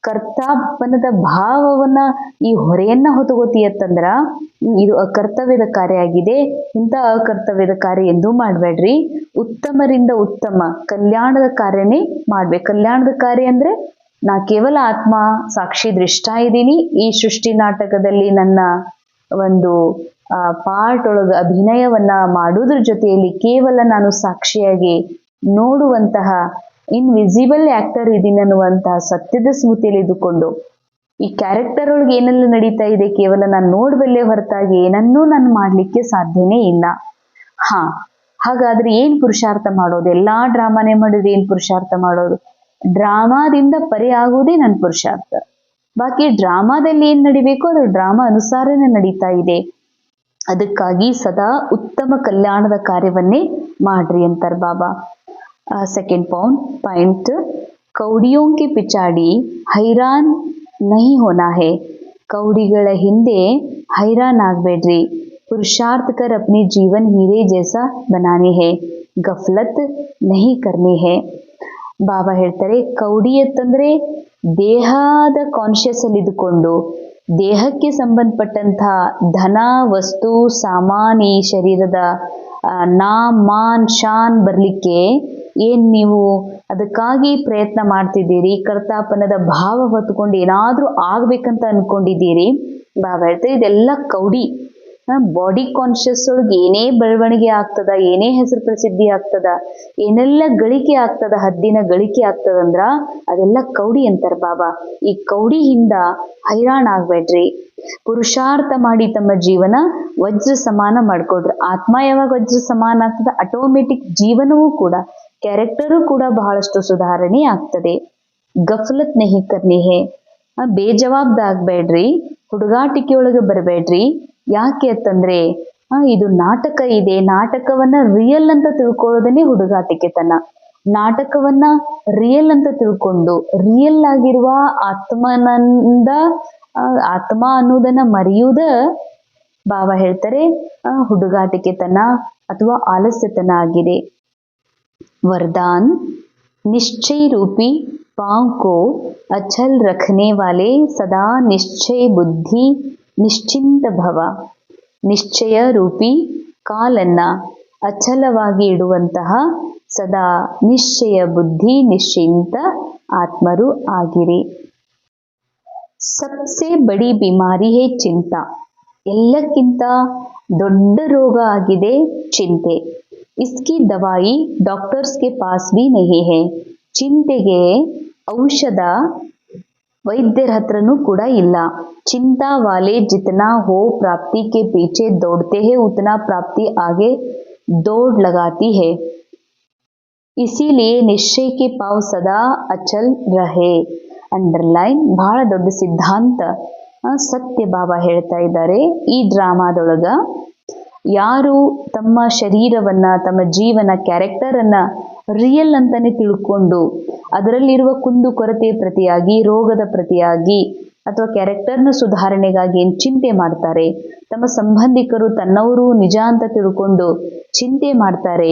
ಕರ್ತಾಪನದ ಭಾವವನ್ನ ಈ ಹೊರೆಯನ್ನ ಹೊತ್ತಗೋತೀಯತ್ತಂದ್ರ ಇದು ಅಕರ್ತವ್ಯದ ಕಾರ್ಯ ಆಗಿದೆ. ಇಂಥ ಅಕರ್ತವ್ಯದ ಕಾರ್ಯ ಎಂದೂ ಮಾಡಬೇಡ್ರಿ. ಉತ್ತಮರಿಂದ ಉತ್ತಮ ಕಲ್ಯಾಣದ ಕಾರ್ಯನೇ ಮಾಡ್ಬೇಕು. ಕಲ್ಯಾಣದ ಕಾರ್ಯ ಅಂದ್ರೆ ನಾ ಕೇವಲ ಆತ್ಮ ಸಾಕ್ಷಿ ದೃಷ್ಟ ಇದ್ದೀನಿ, ಈ ಸೃಷ್ಟಿ ನಾಟಕದಲ್ಲಿ ನನ್ನ ಒಂದು ಪಾರ್ಟ್ ಒಳಗೆ ಅಭಿನಯವನ್ನ ಮಾಡುವುದ್ರ ಜೊತೆಯಲ್ಲಿ ಕೇವಲ ನಾನು ಸಾಕ್ಷಿಯಾಗಿ ನೋಡುವಂತಹ ಇನ್ವಿಸಿಬಲ್ ಆಕ್ಟರ್ ಇದೀನಿ ಅನ್ನುವಂತಹ ಸತ್ಯದ ಸ್ಮೃತಿಯಲ್ಲಿ ಇದ್ದುಕೊಂಡು ಈ ಕ್ಯಾರೆಕ್ಟರ್ ಒಳಗೆ ಏನೆಲ್ಲ ನಡೀತಾ ಇದೆ ಕೇವಲ ನಾನು ನೋಡಬಲ್ಲೆ ಹೊರತಾಗಿ ಏನನ್ನೂ ನಾನು ಮಾಡ್ಲಿಕ್ಕೆ ಸಾಧ್ಯನೇ ಇಲ್ಲ. ಹಾಗಾದ್ರೆ ಏನ್ ಪುರುಷಾರ್ಥ ಮಾಡೋದು? ಎಲ್ಲಾ ಡ್ರಾಮಾನೇ ಮಾಡಿದ್ರೆ ಏನ್ ಪುರುಷಾರ್ಥ ಮಾಡೋದು? ಡ್ರಾಮಾದಿಂದ ಪರಿ ಆಗುವುದೇ ನನ್ನ ಪುರುಷಾರ್ಥ. ಬಾಕಿ ಡ್ರಾಮಾದಲ್ಲಿ ಏನ್ ನಡಿಬೇಕು ಅದು ಡ್ರಾಮಾ ಅನುಸಾರನೇ ನಡೀತಾ ಇದೆ. ಅದಕ್ಕಾಗಿ ಸದಾ ಉತ್ತಮ ಕಲ್ಯಾಣದ ಕಾರ್ಯವನ್ನೇ ಮಾಡ್ರಿ ಅಂತಾರ ಬಾಬಾ. ಸೆಕೆಂಡ್ ಪಾಯಿಂಟ್, ಕೌಡಿಯೋಂ ಕೆ ಪಿಚಾಡಿ ಹೈರಾನ್ ನಹಿ ಹೋನಾ ಹೇ. ಕೌಡಿಗಳ ಹಿಂದೆ ಹೈರಾನ್ ಆಗ್ಬೇಡ್ರಿ. पुरुषार्थ कर अपने जीवन हीरे जैसा बनाने है, गफलत नहीं करनी है. ಬಾಬಾ ಹೇಳ್ತಾರೆ ಕೌಡಿ ಅಂತಂದ್ರೆ ದೇಹದ ಕಾನ್ಶಿಯಸ್ ಅಲ್ಲಿ ಇದ್ದುಕೊಂಡು ದೇಹಕ್ಕೆ ಸಂಬಂಧಪಟ್ಟಂತಹ ಧನ, ವಸ್ತು, ಸಾಮಾನ್, ಈ ಶರೀರದ ನಾಮ್, ಮಾನ್, ಶಾನ್ ಬರಲಿಕ್ಕೆ ಏನು ನೀವು ಅದಕ್ಕಾಗಿ ಪ್ರಯತ್ನ ಮಾಡ್ತಿದ್ದೀರಿ, ಕರ್ತಾಪನದ ಭಾವ ಹೊತ್ಕೊಂಡು ಏನಾದರೂ ಆಗ್ಬೇಕಂತ ಅನ್ಕೊಂಡಿದ್ದೀರಿ. ಬಾಬಾ ಹೇಳ್ತಾರೆ ಇದೆಲ್ಲ ಕೌಡಿ. ಬಾಡಿ ಕಾನ್ಷಿಯಸ್ ಒಳಗೆ ಏನೇ ಬೆಳವಣಿಗೆ ಆಗ್ತದ, ಏನೇ ಹೆಸರು ಪ್ರಸಿದ್ಧಿ ಆಗ್ತದ, ಏನೆಲ್ಲ ಗಳಿಕೆ ಆಗ್ತದ, ಹದ್ದಿನ ಗಳಿಕೆ ಆಗ್ತದಂದ್ರ ಅದೆಲ್ಲ ಕೌಡಿ ಅಂತಾರ ಬಾಬಾ. ಈ ಕೌಡಿಯಿಂದ ಹೈರಾಣ ಆಗ್ಬೇಡ್ರಿ. ಪುರುಷಾರ್ಥ ಮಾಡಿ ತಮ್ಮ ಜೀವನ ವಜ್ರ ಸಮಾನ ಮಾಡ್ಕೊಡ್ರಿ. ಆತ್ಮ ಯಾವಾಗ ವಜ್ರ ಸಮಾನ ಆಗ್ತದ, ಆಟೋಮೆಟಿಕ್ ಜೀವನವೂ ಕೂಡ, ಕ್ಯಾರೆಕ್ಟರು ಕೂಡ ಬಹಳಷ್ಟು ಸುಧಾರಣೆ ಆಗ್ತದೆ. ಗಫಲತ್ ನಹಿ ಕರ್ನಿ ಹೇ, ಬೇಜವಾಬ್ದಾಗ್ಬೇಡ್ರಿ, ಹುಡುಗಾಟಿಕೆ ಒಳಗೆ ಬರಬೇಡ್ರಿ. ಯಾಕೆ ಅಂತಂದ್ರೆ ಇದು ನಾಟಕ ಇದೆ, ನಾಟಕವನ್ನ ರಿಯಲ್ ಅಂತ ತಿಳ್ಕೊಳ್ಳೋದನ್ನೇ ಹುಡುಗಾಟಿಕೆತನ. ನಾಟಕವನ್ನ ರಿಯಲ್ ಅಂತ ತಿಳ್ಕೊಂಡು ರಿಯಲ್ ಆಗಿರುವ ಆತ್ಮ ಅನ್ನೋದನ್ನ ಮರೆಯುವುದ ಬಾಬಾ ಹೇಳ್ತಾರೆ ಹುಡುಗಾಟಿಕೆತನ ಅಥವಾ ಆಲಸ್ಯತನ ಆಗಿದೆ. वरदान, निश्चय रूपी पांव को अचल रखने वाले सदा निश्चय बुद्धि निश्चिंत भव. ನಿಶ್ಚಯ ರೂಪಿ ಕಾಲನ್ನ ಅಚಲವಾಗಿ ಇಡುವಂತಹ ಸದಾ ನಿಶ್ಚಯ ಬುದ್ಧಿ ನಿಶ್ಚಿಂತ ಆತ್ಮರು ಆಗಿರಿ. ಸಬ್ಸೆ ಬಡಿ ಬಿಮಾರಿ ಹೇ ಚಿಂತಾ, ಎಲ್ಲಕ್ಕಿಂತ ದೊಡ್ಡ ರೋಗ ಆಗಿದೆ ಚಿಂತೆ. इसकी दवाई डॉक्टर्स के पास भी नहीं है. ಚಿಂತೆಗೆ ಔಷಧ ವೈದ್ಯರ ಹತ್ರನೂ ಕೂಡ ಇಲ್ಲ. चिंता वाले जितना हो प्राप्ति के पीछे दौड़ते हैं उतना प्राप्ति आगे दौड़ लगाती है. इसीलिए निश्चय के पाव सदा अचल रहे. ಅಂಡರ್ಲೈನ್, ಬಹಳ ದೊಡ್ಡ ಸಿದ್ಧಾಂತ, ಸತ್ಯ ಬಾಬಾ ಹೇಳ್ತಾ ಇದ್ದಾರೆ. ಈ ಡ್ರಾಮಾದೊಳಗ ಯಾರು ತಮ್ಮ ಶರೀರವನ್ನ, ತಮ್ಮ ಜೀವನ, ಕ್ಯಾರೆಕ್ಟರ್ ಅನ್ನ ರಿಯಲ್ ಅಂತಾನೆ ತಿಳ್ಕೊಂಡು ಅದರಲ್ಲಿರುವ ಕುಂದು ಕೊರತೆ ಪ್ರತಿಯಾಗಿ, ರೋಗದ ಪ್ರತಿಯಾಗಿ ಅಥವಾ ಕ್ಯಾರೆಕ್ಟರ್ನ ಸುಧಾರಣೆಗಾಗಿ ಏನು ಚಿಂತೆ ಮಾಡ್ತಾರೆ, ತಮ್ಮ ಸಂಬಂಧಿಕರು ತನ್ನವರು ನಿಜ ಅಂತ ತಿಳ್ಕೊಂಡು ಚಿಂತೆ ಮಾಡ್ತಾರೆ.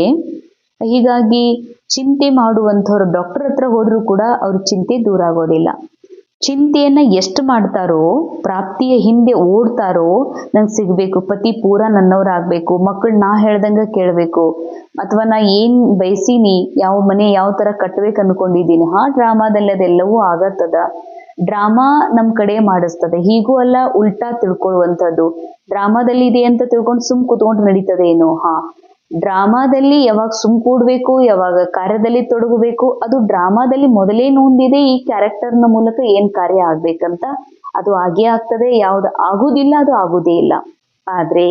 ಹೀಗಾಗಿ ಚಿಂತೆ ಮಾಡುವಂಥವ್ರು ಡಾಕ್ಟರ್ ಹತ್ರ ಹೋದ್ರೂ ಕೂಡ ಅವ್ರ ಚಿಂತೆ ದೂರ ಆಗೋದಿಲ್ಲ. ಚಿಂತೆಯನ್ನ ಎಷ್ಟು ಮಾಡ್ತಾರೋ, ಪ್ರಾಪ್ತಿಯ ಹಿಂದೆ ಓಡ್ತಾರೋ, ನಂಗೆ ಸಿಗಬೇಕು, ಪತಿ ಪೂರ ನನ್ನವರಾಗಬೇಕು, ಮಕ್ಕಳು ನಾ ಹೇಳ್ದಂಗೆ ಕೇಳಬೇಕು, ಅಥವಾ ನಾ ಏನು ಬಯಸೀನಿ, ಯಾವ ಮನೆ ಯಾವ ಥರ ಕಟ್ಬೇಕು ಅನ್ಕೊಂಡಿದ್ದೀನಿ, ಡ್ರಾಮಾದಲ್ಲಿ ಅದೆಲ್ಲವೂ ಆಗತ್ತದ. ಡ್ರಾಮಾ ನಮ್ಮ ಕಡೆ ಮಾಡಿಸ್ತದೆ. ಹೀಗೂ ಅಲ್ಲ, ಉಲ್ಟಾ ತಿಳ್ಕೊಳ್ಳುವಂಥದ್ದು. ಡ್ರಾಮಾದಲ್ಲಿ ಇದೆ ಅಂತ ತಿಳ್ಕೊಂಡು ಸುಮ್ ಕೂತ್ಕೊಂಡು ನಡೀತದೆ ಏನೋ. ಡ್ರಾಮಾದಲ್ಲಿ ಯಾವಾಗ ಸುಮ್ ಕೂಡ್ಬೇಕು, ಯಾವಾಗ ಕಾರ್ಯದಲ್ಲಿ ತೊಡಗಬೇಕು, ಅದು ಡ್ರಾಮಾದಲ್ಲಿ ಮೊದಲೇ ನೊಂದಿದೆ. ಈ ಕ್ಯಾರೆಕ್ಟರ್ನ ಮೂಲಕ ಏನ್ ಕಾರ್ಯ ಆಗ್ಬೇಕಂತ ಅದು ಆಗೇ ಆಗ್ತದೆ. ಯಾವ್ದು ಆಗುದಿಲ್ಲ ಅದು ಆಗುದೇ ಇಲ್ಲ. ಆದ್ರೆ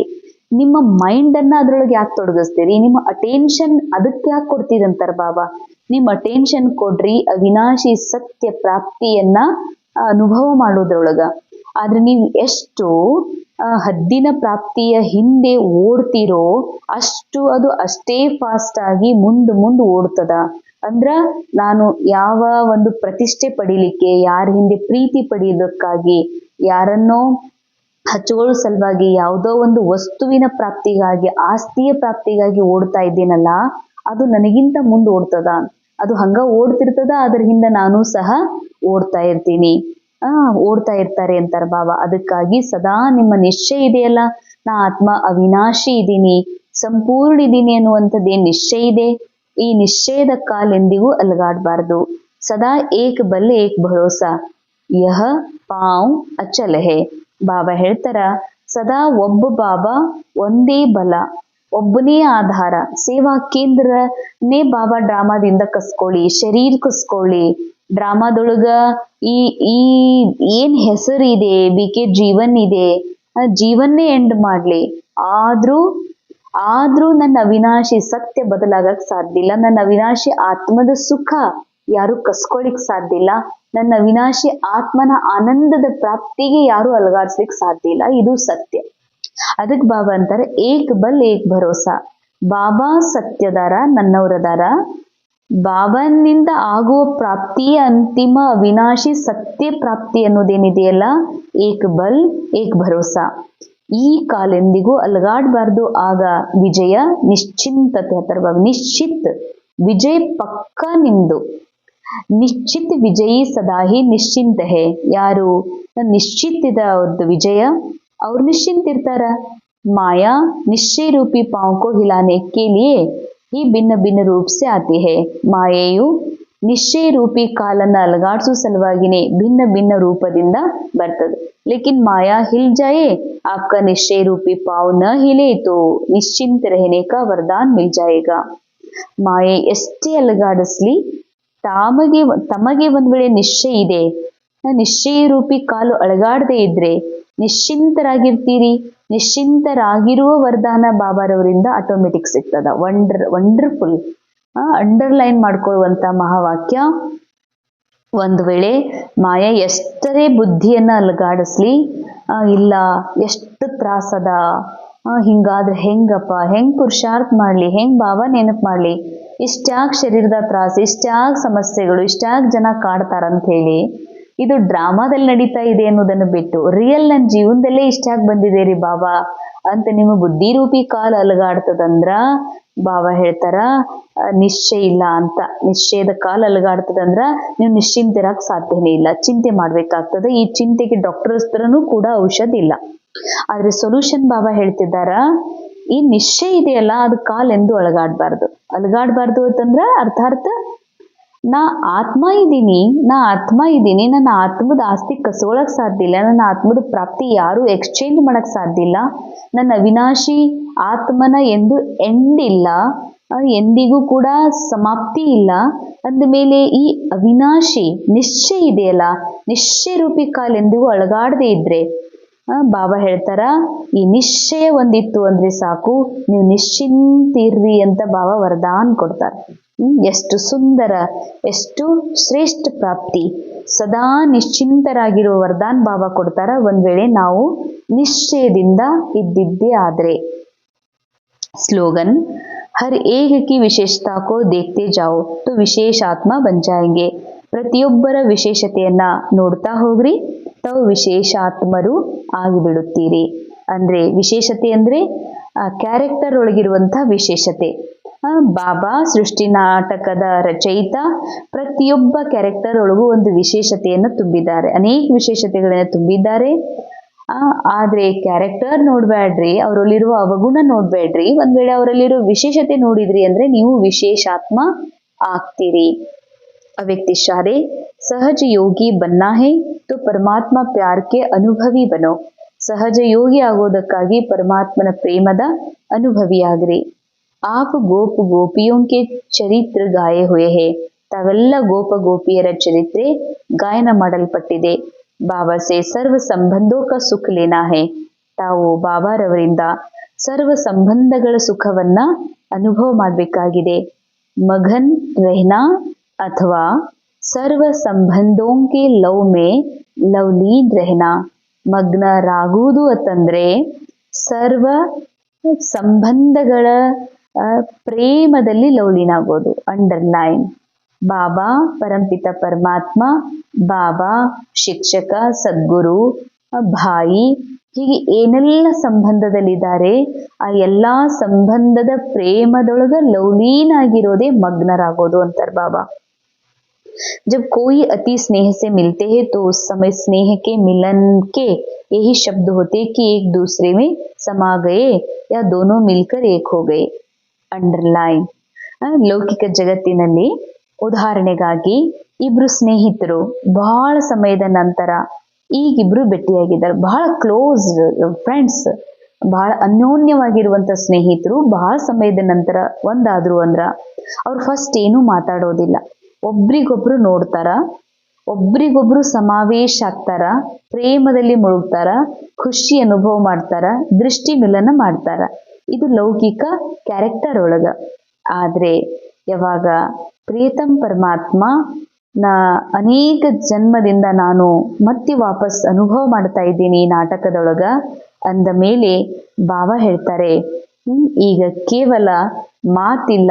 ನಿಮ್ಮ ಮೈಂಡ್ ಅನ್ನ ಅದ್ರೊಳಗೆ ಯಾಕೆ ತೊಡಗಿಸ್ತೀರಿ? ನಿಮ್ಮ ಅಟೆನ್ಷನ್ ಅದಕ್ಕೆ ಯಾಕೆ ಕೊಡ್ತೀರಂತಾರ ಬಾಬಾ. ನಿಮ್ಮ ಅಟೆನ್ಷನ್ ಕೊಡ್ರಿ ಅವಿನಾಶಿ ಸತ್ಯ ಪ್ರಾಪ್ತಿಯನ್ನ ಅನುಭವ ಮಾಡೋದ್ರೊಳಗ. ಆದ್ರೆ ನೀವು ಎಷ್ಟು ಹದ್ದಿನ ಪ್ರಾಪ್ತಿಯ ಹಿಂದೆ ಓಡ್ತೀರೋ ಅಷ್ಟು ಅದು ಅಷ್ಟೇ ಫಾಸ್ಟ್ ಆಗಿ ಮುಂದೆ ಓಡ್ತದ. ಅಂದ್ರ ನಾನು ಯಾವ ಒಂದು ಪ್ರತಿಷ್ಠೆ ಪಡಿಲಿಕ್ಕೆ, ಯಾರ ಹಿಂದೆ ಪ್ರೀತಿ ಪಡೆಯೋದಕ್ಕಾಗಿ, ಯಾರನ್ನೋ ಹಚ್ಚುಗಳ ಸಲುವಾಗಿ, ಯಾವುದೋ ಒಂದು ವಸ್ತುವಿನ ಪ್ರಾಪ್ತಿಗಾಗಿ, ಆಸ್ತಿಯ ಪ್ರಾಪ್ತಿಗಾಗಿ ಓಡ್ತಾ ಇದ್ದೀನಲ್ಲ, ಅದು ನನಗಿಂತ ಮುಂದೆ ಓಡ್ತದ. ಅದು ಹಂಗ ಓಡ್ತಿರ್ತದ, ಅದ್ರ ಹಿಂದೆ ನಾನು ಸಹ ಓಡ್ತಾ ಇರ್ತೀನಿ. ಓಡ್ತಾ ಇರ್ತಾರೆ ಅಂತಾರ ಬಾಬಾ. ಅದಕ್ಕಾಗಿ ಸದಾ ನಿಮ್ಮ ನಿಶ್ಚಯ ಇದೆಯಲ್ಲ, ನಾ ಆತ್ಮ ಅವಿನಾಶಿ ಇದ್ದೀನಿ, ಸಂಪೂರ್ಣ ಇದ್ದೀನಿ ಅನ್ನುವಂಥದ್ದೇನು ನಿಶ್ಚಯ ಇದೆ, ಈ ನಿಶ್ಚಯದ ಕಾಲೆಂದಿಗೂ ಅಲಗಾಡಬಾರ್ದು. ಸದಾ ಏಕ್ ಬಲ್ ಏಕ್ ಭರೋಸಾ ಯಹ ಪಾಂವ್ ಅಚಲ ಹೇ. ಬಾಬಾ ಹೇಳ್ತಾರ, ಸದಾ ಒಬ್ಬ ಬಾಬಾ, ಒಂದೇ ಬಲ, ಒಬ್ಬನೇ ಆಧಾರ. ಸೇವಾ ಕೇಂದ್ರನೇ ಬಾಬಾ ಡ್ರಾಮಾದಿಂದ ಕಸ್ಕೊಳ್ಳಿ, ಶರೀರ ಕಸ್ಕೊಳ್ಳಿ. ಡ್ರಾಮಾದೊಳಗ ಈ ಏನ್ ಹೆಸರಿದೆ, ಬಿಕೆ ಜೀವನ್ ಇದೆ, ಜೀವನ್ನೇ ಎಂಡ್ ಮಾಡ್ಲಿ. ಆದ್ರೂ ನನ್ನ ಅವಿನಾಶಿ ಸತ್ಯ ಬದಲಾಗಕ್ ಸಾಧ್ಯ ಇಲ್ಲ. ನನ್ನ ಅವಿನಾಶಿ ಆತ್ಮದ ಸುಖ ಯಾರು ಕಸ್ಕೊಳಿಕ್ ಸಾಧ್ಯ ಇಲ್ಲ. ನನ್ನ ಅವಿನಾಶಿ ಆತ್ಮನ ಆನಂದದ ಪ್ರಾಪ್ತಿಗೆ ಯಾರು ಅಲಗಾಡ್ಸ್ಲಿಕ್ ಸಾಧ್ಯ ಇಲ್ಲ. ಇದು ಸತ್ಯ. ಅದಕ್ ಬಾಬಾ ಅಂತಾರೆ, ಏಕ್ ಬಲ್ ಏಕ್ ಭರೋಸಾ. ಬಾಬಾ ಸತ್ಯದಾರ, ನನ್ನವರದಾರ. ಬಾಬನಿಂದ ಆಗುವ ಪ್ರಾಪ್ತಿಯ ಅಂತಿಮ ಅವಿನಾಶಿ ಸತ್ಯ ಪ್ರಾಪ್ತಿ ಅನ್ನೋದೇನಿದೆಯಲ್ಲ, ಏಕ್ ಬಲ್ ಏಕ್ ಭರೋಸಾ. ಈ ಕಾಲೆಂದಿಗೂ ಅಲಗಾಡಬಾರ್ದು. ಆಗ ವಿಜಯ ನಿಶ್ಚಿಂತತೆ ಹತ್ತಿರ. ನಿಶ್ಚಿತ್ ವಿಜಯ ಪಕ್ಕ ನಿಮ್ದು. ನಿಶ್ಚಿತ್ ವಿಜಯಿ ಸದಾ ಹಿ ನಿಶ್ಚಿಂತ ಹೇ. ಯಾರು ನಿಶ್ಚಿತ್ ಅವ್ರದ್ದು ವಿಜಯ, ಅವ್ರು ನಿಶ್ಚಿಂತ ಇರ್ತಾರ. ಮಾಯಾ ನಿಶ್ಚಯ ರೂಪಿ ಪಾಂವ್ ಕೋ ಹಿಲಾನೆ ಕೆ ಲಿಯೆ ಈ ಭಿನ್ನ ಭಿನ್ನ ರೂಪ್ ಸೆ ಆತಿ ಹೇ. ಮಾಯೆಯು ನಿಶ್ಚಯ ರೂಪಿ ಕಾಲನ್ನ ಅಲಗಾಡಿಸೋ ಸಲುವಾಗಿನೇ ಭಿನ್ನ ಭಿನ್ನ ರೂಪದಿಂದ ಬರ್ತದೆ. ಲೇಕಿನ್ ಮಾಯಾ ಹಿಲ್ ಜಾಯೆ आपका निश्चय रूपी पाव न हिले तो निश्चिंत रहने का वरदान मिल जाएगा. ಮಾಯೆ ಎಷ್ಟೇ ಅಲಗಾಡಿಸ್ಲಿ ತಮಗೆ ಒಂದ್ ವೇಳೆ ನಿಶ್ಚಯ ಇದೆ, ನಿಶ್ಚಯ ರೂಪಿ ಕಾಲು ಅಳಗಾಡದೆ ಇದ್ರೆ ನಿಶ್ಚಿಂತರಾಗಿರ್ತೀರಿ. ನಿಶ್ಚಿಂತರಾಗಿರುವ ವರದಾನ ಬಾಬಾರವರಿಂದ ಆಟೋಮೆಟಿಕ್ ಸಿಗ್ತದ. ವಂಡರ್ಫುಲ್. ಅಂಡರ್ಲೈನ್ ಮಾಡ್ಕೊಳ್ಳುವಂತ ಮಹಾವಾಕ್ಯ. ಒಂದು ವೇಳೆ ಮಾಯಾ ಎಷ್ಟರೇ ಬುದ್ಧಿಯನ್ನ ಅಲಗಾಡಿಸ್ಲಿ, ಇಲ್ಲ ಎಷ್ಟು ತ್ರಾಸದ, ಹಿಂಗಾದ್ರೆ ಹೆಂಗಪ್ಪ, ಹೆಂಗ್ ಪುರುಷಾರ್ಥ ಮಾಡ್ಲಿ, ಹೆಂಗ್ ಬಾಬಾ ನೆನಪು ಮಾಡ್ಲಿ, ಇಷ್ಟ್ಯಾಕ್ ಶರೀರದ ತ್ರಾಸ, ಇಷ್ಟ್ಯಾಕ್ ಸಮಸ್ಯೆಗಳು, ಇಷ್ಟ್ಯಾಕ್ ಜನ ಕಾಡ್ತಾರಂತ ಹೇಳಿ ಇದು ಡ್ರಾಮಾದಲ್ಲಿ ನಡೀತಾ ಇದೆ ಅನ್ನೋದನ್ನು ಬಿಟ್ಟು ರಿಯಲ್ ನನ್ನ ಜೀವನದಲ್ಲೇ ಇಷ್ಟ್ಯಾಕ್ ಬಂದಿದೆ ರೀ ಬಾಬಾ ಅಂತ ನಿಮ್ಮ ಬುದ್ಧಿರೂಪಿ ಕಾಲ ಅಲಗಾಡ್ತದಂದ್ರ ಬಾಬಾ ಹೇಳ್ತಾರ ನಿಶ್ಚಯ ಇಲ್ಲ ಅಂತ. ನಿಶ್ಚಯದ ಕಾಲ ಅಲಗಾಡ್ತದಂದ್ರ ನೀವು ನಿಶ್ಚಿಂತಿರಕ್ ಸಾಧ್ಯನೇ ಇಲ್ಲ, ಚಿಂತೆ ಮಾಡ್ಬೇಕಾಗ್ತದೆ. ಈ ಚಿಂತೆಗೆ ಡಾಕ್ಟರ್ ಹತ್ರನೂ ಕೂಡ ಔಷಧ ಇಲ್ಲ. ಆದ್ರೆ ಸೊಲ್ಯೂಷನ್ ಬಾಬಾ ಹೇಳ್ತಿದ್ದಾರ, ಈ ನಿಶ್ಚಯ ಇದೆಯಲ್ಲ ಅದು ಕಾಲ ಎಂದು ಅಲಗಾಡ್ಬಾರ್ದು ಅಂತಂದ್ರ ಅರ್ಥಾರ್ಥ ನಾ ಆತ್ಮ ಇದ್ದೀನಿ, ನನ್ನ ಆತ್ಮದ ಆಸ್ತಿ ಕಸ್ಕೊಳಕ್ ಸಾಧ್ಯ ಇಲ್ಲ, ನನ್ನ ಆತ್ಮದ ಪ್ರಾಪ್ತಿ ಯಾರು ಎಕ್ಸ್ಚೇಂಜ್ ಮಾಡಕ್ ಸಾಧ್ಯ ಇಲ್ಲ, ನನ್ನ ಅವಿನಾಶಿ ಆತ್ಮನ ಎಂದು ಎಂಡ್ ಇಲ್ಲ, ಎಂದಿಗೂ ಕೂಡ ಸಮಾಪ್ತಿ ಇಲ್ಲ. ಅಂದಮೇಲೆ ಈ ಅವಿನಾಶಿ ನಿಶ್ಚಯ ಇದೆಯಲ್ಲ, ನಿಶ್ಚಯ ರೂಪಿ ಕಾಲ ಎಂದಿಗೂ ಅಳಗಾಡದೆ ಇದ್ರೆ ಬಾಬಾ ಹೇಳ್ತಾರ ಈ ನಿಶ್ಚಯ ಒಂದಿತ್ತು ಅಂದ್ರೆ ಸಾಕು, ನೀವು ನಿಶ್ಚಿಂತಿರ್ರಿ ಅಂತ ಬಾಬಾ ವರದಾನ್ ಕೊಡ್ತಾರೆ. ಎಷ್ಟು ಸುಂದರ, ಎಷ್ಟು ಶ್ರೇಷ್ಠ ಪ್ರಾಪ್ತಿ. ಸದಾ ನಿಶ್ಚಿಂತರಾಗಿರುವ ವರದಾನ್ ಬಾಬಾ ಕೊಡ್ತಾರ ಒಂದ್ ವೇಳೆ ನಾವು ನಿಶ್ಚಯದಿಂದ ಇದ್ದಿದ್ದೇ ಆದ್ರೆ. ಸ್ಲೋಗನ್ हर एक की विशेषता को देखते जाओ तो विशेष आत्मा बन जाएंगे. ಪ್ರತಿಯೊಬ್ಬರ ವಿಶೇಷತೆಯನ್ನ ನೋಡ್ತಾ ಹೋಗ್ರಿ, ತಾವು ವಿಶೇಷ ಆತ್ಮರು ಆಗಿಬಿಡುತ್ತೀರಿ. ಅಂದ್ರೆ ವಿಶೇಷತೆ ಅಂದ್ರೆ ಕ್ಯಾರೆಕ್ಟರ್ ಒಳಗಿರುವಂತ ವಿಶೇಷತೆ. ಬಾಬಾ ಸೃಷ್ಟಿ ನಾಟಕದ ರಚಯಿತ ಪ್ರತಿಯೊಬ್ಬ ಕ್ಯಾರೆಕ್ಟರ್ ಒಳಗೂ ಒಂದು ವಿಶೇಷತೆಯನ್ನು ತುಂಬಿದ್ದಾರೆ, ಅನೇಕ ವಿಶೇಷತೆಗಳನ್ನ ತುಂಬಿದ್ದಾರೆ. ಆದ್ರೆ ಕ್ಯಾರೆಕ್ಟರ್ ನೋಡ್ಬೇಡ್ರಿ, ಅವರಲ್ಲಿರುವ ಅವಗುಣ ನೋಡ್ಬೇಡ್ರಿ. ಒಂದ್ ವೇಳೆ ಅವರಲ್ಲಿರೋ ವಿಶೇಷತೆ ನೋಡಿದ್ರಿ ಅಂದ್ರೆ ನೀವು ವಿಶೇಷಾತ್ಮ ಆಗ್ತೀರಿ. ಅವ್ಯಕ್ತಿ ಇಶಾರೆ ಸಹಜ ಯೋಗಿ ಬನ್ನಾ ಹೇ ತೋ ಪರಮಾತ್ಮ ಪ್ಯಾರ್ ಕೆ ಅನುಭವಿ ಬನೋ. ಸಹಜ ಯೋಗಿ ಆಗೋದಕ್ಕಾಗಿ ಪರಮಾತ್ಮನ ಪ್ರೇಮದ ಅನುಭವಿಯಾಗ್ರಿ. ಆಪ್ ಗೋಪ್ ಗೋಪಿಯೋಂ ಕೆ ಚರಿತ್ರ ಗಾಯೆ ಹುಯೆ ಹೇ. ತಾವೆಲ್ಲ ಗೋಪ ಗೋಪಿಯರ ಚರಿತ್ರೆ ಗಾಯನ ಮಾಡಲ್ಪಟ್ಟಿದೆ. ಬಾಬಾ ಸೆ ಸರ್ವ ಸಂಬಂಧೋ ಕ ಸುಖ ಲೇನಾ ಹೇ. ತಾವು ಬಾಬಾರವರಿಂದ ಸರ್ವ ಸಂಬಂಧಗಳ ಸುಖವನ್ನ ಅನುಭವ ಮಾಡಬೇಕಾಗಿದೆ. ಮಗನ್ ರೆಹನಾ ಅಥವಾ ಸರ್ವ ಸಂಬಂಧೋಂ ಕೆ ಲವ್ ಮೇ ಲವ್ಲೀನ್ ರೆಹನಾ. ಮಗ್ನರಾಗುವುದು ಅಂತಂದ್ರೆ ಸರ್ವ ಸಂಬಂಧಗಳ ಪ್ರೇಮದಲ್ಲಿ ಲವ್ಲೀನ್ ಆಗೋದು. ಅಂಡರ್ಲೈನ್. ಬಾಬಾ ಪರಂಪಿತ ಪರಮಾತ್ಮ, ಬಾಬಾ ಶಿಕ್ಷಕ, ಸದ್ಗುರು, ಭಾಯಿ, ಹೀಗೆ ಏನೆಲ್ಲ ಸಂಬಂಧದಲ್ಲಿದ್ದಾರೆ ಆ ಎಲ್ಲಾ ಸಂಬಂಧದ ಪ್ರೇಮದೊಳಗ ಲವ್ಲೀನ್ ಆಗಿರೋದೇ ಮಗ್ನರಾಗೋದು ಅಂತಾರೆ ಬಾಬಾ. जब कोई अति स्नेह से मिलते हैं तो उस समय स्नेह के मिलन के यही शब्द होते कि एक दूसरे में समा गए या दोनों मिलकर एक हो गए. ಅಂಡರ್ಲೈನ್. ಲೌಕಿಕ ಜಗತ್ತಿನಲ್ಲಿ ಉದಾಹರಣೆಗಾಗಿ ಇಬ್ರು ಸ್ನೇಹಿತರು ಬಹಳ ಸಮಯದ ನಂತರ ಈಗಿಬ್ರು ಭೇಟಿಯಾಗಿದ್ದಾರೆ. ಬಹಳ ಕ್ಲೋಸ್ ಫ್ರೆಂಡ್ಸ್, ಬಹಳ ಅನ್ಯೋನ್ಯವಾಗಿರುವಂತ ಸ್ನೇಹಿತರು ಬಹಳ ಸಮಯದ ನಂತರ ಒಂದಾದ್ರು ಅಂದ್ರ ಅವ್ರು ಫಸ್ಟ್ ಏನೂ ಮಾತಾಡೋದಿಲ್ಲ, ಒಬ್ರಿಗೊಬ್ರು ನೋಡ್ತಾರ, ಒಬ್ರಿಗೊಬ್ರು ಸಮಾವೇಶ ಆಗ್ತಾರ, ಪ್ರೇಮದಲ್ಲಿ ಮುಳುಗ್ತಾರ, ಖುಷಿ ಅನುಭವ ಮಾಡ್ತಾರ, ದೃಷ್ಟಿ ಮಿಲನ ಮಾಡ್ತಾರ. ಇದು ಲೌಕಿಕ ಕ್ಯಾರೆಕ್ಟರ್ ಒಳಗ. ಆದ್ರೆ ಯಾವಾಗ ಪ್ರಿಯತಮ್ ಪರಮಾತ್ಮ ಅನೇಕ ಜನ್ಮದಿಂದ ನಾನು ಮತ್ತೆ ವಾಪಸ್ ಅನುಭವ ಮಾಡ್ತಾ ಇದ್ದೀನಿ ಈ ನಾಟಕದೊಳಗ ಅಂದ ಮೇಲೆ ಬಾಬಾ ಹೇಳ್ತಾರೆ ಈಗ ಕೇವಲ ಮಾತಿಲ್ಲ,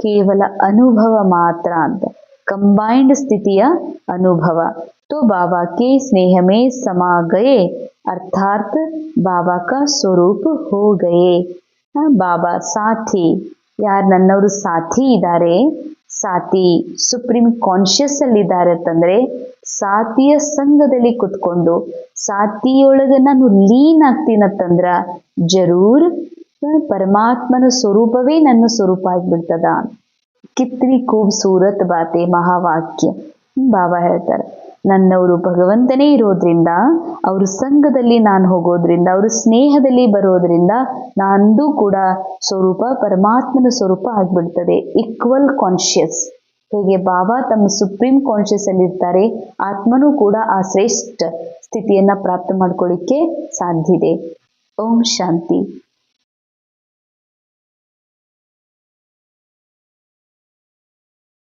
ಕೇವಲ ಅನುಭವ ಮಾತ್ರ ಅಂತ. ಕಂಬೈನ್ಡ್ ಸ್ಥಿತಿಯ ಅನುಭವ. तो बाबा के स्नेह में समा गए अर्थात बाबा का स्वरूप हो गए. ಬಾಬಾ ಸಾಥಿ, ಯಾರು ನನ್ನವರು ಸಾಥಿ ಇದ್ದಾರೆ, ಸಾತಿ ಸುಪ್ರೀಂ ಕಾನ್ಷಿಯಸ್ ಅಲ್ಲಿದ್ದಾರೆ ಅಂತಂದ್ರೆ ಸಾತಿಯ ಸಂಘದಲ್ಲಿ ಕುತ್ಕೊಂಡು ಸಾತಿಯೊಳಗೆ ನಾನು ಲೀನ್ ಆಗ್ತೀನಂತಂದ್ರ ಜರೂರ್ ಪರಮಾತ್ಮನ ಸ್ವರೂಪವೇ ನನ್ನ ಸ್ವರೂಪ ಆಗ್ಬಿಡ್ತದ. ಕಿತ್ನಿ ಖೂಬ್ಸೂರತ್ ಬಾತೆ ಮಹಾವಾಕ್ಯ. ಬಾಬಾ ಹೇಳ್ತಾರೆ, ನನ್ನವರು ಭಗವಂತನೇ ಇರೋದ್ರಿಂದ ಅವ್ರ ಸಂಘದಲ್ಲಿ ನಾನು ಹೋಗೋದ್ರಿಂದ ಅವ್ರ ಸ್ನೇಹದಲ್ಲಿ ಬರೋದ್ರಿಂದ ನಂದು ಕೂಡ ಸ್ವರೂಪ ಪರಮಾತ್ಮನ ಸ್ವರೂಪ ಆಗ್ಬಿಡ್ತದೆ. Equal conscious. ಹೇಗೆ ಬಾಬಾ ತಮ್ಮ ಸುಪ್ರೀಂ ಕಾನ್ಷಿಯಸ್ ಅಲ್ಲಿ ಇರ್ತಾರೆ, ಆತ್ಮನೂ ಕೂಡ ಆ ಶ್ರೇಷ್ಠ ಸ್ಥಿತಿಯನ್ನ ಪ್ರಾಪ್ತ ಮಾಡ್ಕೊಳ್ಳಿಕ್ಕೆ ಸಾಧ್ಯ ಇದೆ. ಓಂ ಶಾಂತಿ.